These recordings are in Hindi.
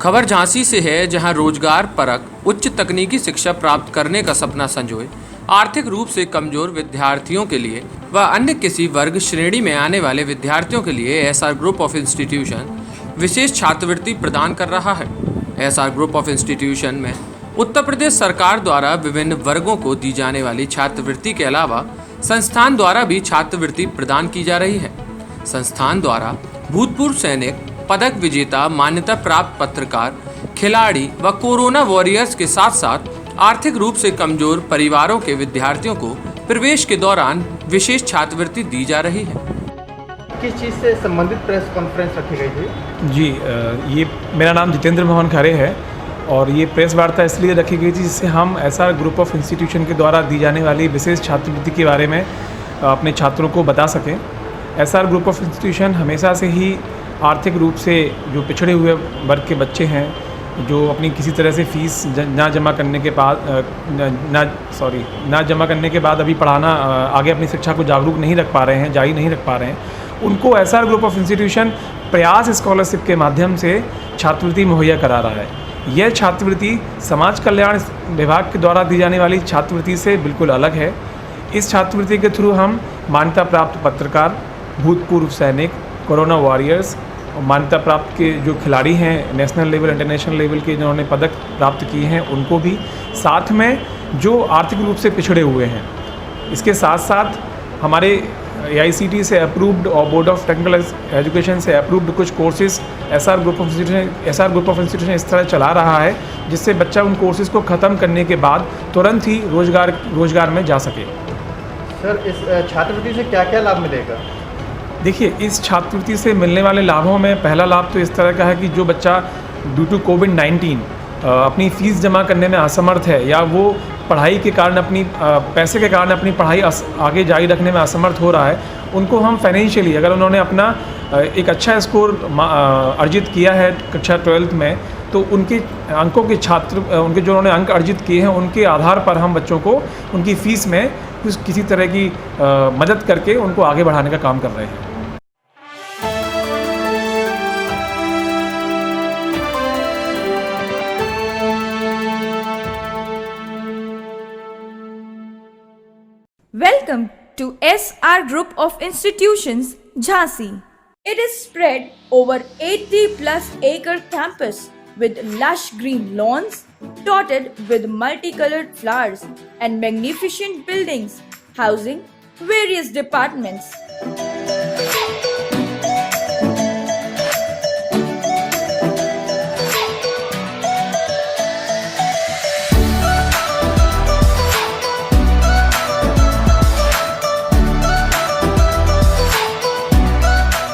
खबर झांसी से है, जहां रोजगार परक उच्च तकनीकी शिक्षा प्राप्त करने का सपना संजोए आर्थिक रूप से कमजोर विद्यार्थियों के लिए व अन्य किसी वर्ग श्रेणी में आने वाले विद्यार्थियों के लिए एसआर ग्रुप ऑफ इंस्टीट्यूशन विशेष छात्रवृत्ति प्रदान कर रहा है। एसआर ग्रुप ऑफ इंस्टीट्यूशन में उत्तर प्रदेश सरकार द्वारा विभिन्न वर्गों को दी जाने वाली छात्रवृत्ति के अलावा संस्थान द्वारा भी छात्रवृत्ति प्रदान की जा रही है। संस्थान द्वारा भूतपूर्व सैनिक, पदक विजेता, मान्यता प्राप्त पत्रकार, खिलाड़ी व कोरोना वॉरियर्स के साथ साथ आर्थिक रूप से कमजोर परिवारों के विद्यार्थियों को प्रवेश के दौरान विशेष छात्रवृत्ति दी जा रही है। किस चीज़ से संबंधित प्रेस कॉन्फ्रेंस रखी गई थी? जी, ये मेरा नाम जितेंद्र मोहन खरे है और ये प्रेस वार्ता इसलिए रखी गई थी जिससे हम एसआर ग्रुप ऑफ इंस्टीट्यूशन के द्वारा दी जाने वाली विशेष छात्रवृत्ति के बारे में अपने छात्रों को बता सकें। एसआर ग्रुप ऑफ इंस्टीट्यूशन हमेशा से ही आर्थिक रूप से जो पिछड़े हुए वर्ग के बच्चे हैं, जो अपनी किसी तरह से फीस ना जमा करने के बाद अभी पढ़ाना आगे अपनी शिक्षा को जागरूक नहीं रख पा रहे हैं, जारी नहीं रख पा रहे हैं, उनको एसआर ग्रुप ऑफ इंस्टीट्यूशन प्रयास स्कॉलरशिप के माध्यम से छात्रवृत्ति मुहैया करा रहा है। यह छात्रवृत्ति समाज कल्याण विभाग के द्वारा दी जाने वाली छात्रवृत्ति से बिल्कुल अलग है। इस छात्रवृत्ति के थ्रू हम मान्यता प्राप्त पत्रकार, भूतपूर्व सैनिक, कोरोना वॉरियर्स और मान्यता प्राप्त के जो खिलाड़ी हैं नेशनल लेवल, इंटरनेशनल लेवल के जिन्होंने पदक प्राप्त किए हैं उनको भी, साथ में जो आर्थिक रूप से पिछड़े हुए हैं, इसके साथ साथ हमारे AICTE से अप्रूव्ड और बोर्ड ऑफ टेक्निकल एजुकेशन से अप्रूव्ड कुछ courses SR group of institution इस तरह चला रहा है जिससे बच्चा उन कोर्सेज को ख़त्म करने के बाद तुरंत ही रोजगार में जा सके। सर, इस छात्रवृत्ति से क्या क्या लाभ मिलेगा? देखिए, इस छात्रवृत्ति से मिलने वाले लाभों में पहला लाभ तो इस तरह का है कि जो बच्चा ड्यू टू कोविड-19 अपनी फ़ीस जमा करने में असमर्थ है या वो पढ़ाई के कारण पैसे के कारण अपनी पढ़ाई आगे जारी रखने में असमर्थ हो रहा है, उनको हम फाइनेंशियली, अगर उन्होंने अपना एक अच्छा स्कोर अर्जित किया है कक्षा 12th में, तो उनके अंकों के उनके जो उन्होंने अंक अर्जित किए हैं उनके आधार पर हम बच्चों को उनकी फ़ीस में किसी तरह की मदद करके उनको आगे बढ़ाने का काम कर रहे हैं। Welcome to SR Group of Institutions, Jhansi. It is spread over 80+ acre campus with lush green lawns dotted with multicolored flowers and magnificent buildings housing various departments.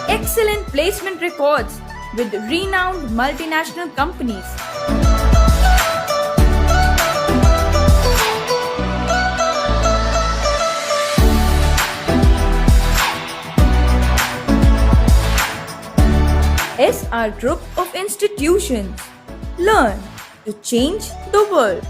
Excellent placement records with renowned multinational companies. SR Group of Institutions. Learn to change the world.